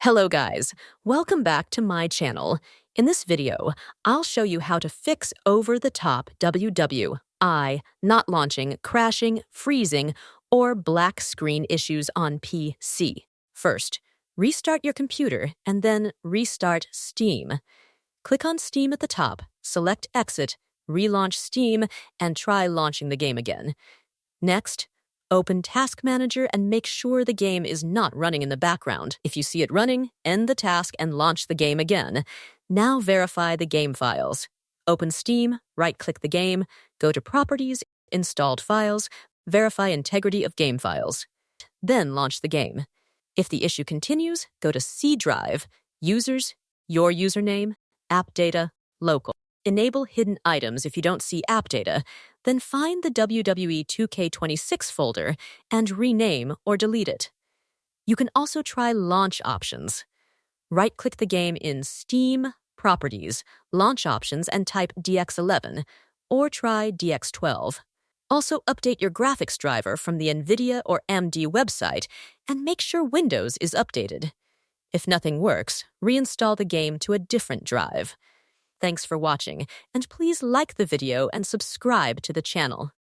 Hello guys, welcome back to my channel. In this video, I'll show you how to fix Over The Top WWI not launching, crashing, freezing, or black screen issues on PC. First, restart your computer and then restart Steam. Click on Steam at the top, select Exit, relaunch Steam, and try launching the game again. Next, open Task Manager and make sure the game is not running in the background. If you see it running, end the task and launch the game again. Now verify the game files. Open Steam, right-click the game, go to Properties, Installed Files, verify integrity of game files. Then launch the game. If the issue continues, go to C Drive, Users, Your Username, App Data, Local. Enable hidden items if you don't see app data, then find the WWE 2K26 folder and rename or delete it. You can also try launch options. Right-click the game in Steam, Properties, Launch Options and type DX11, or try DX12. Also update your graphics driver from the NVIDIA or AMD website and make sure Windows is updated. If nothing works, reinstall the game to a different drive. Thanks for watching, and please like the video and subscribe to the channel.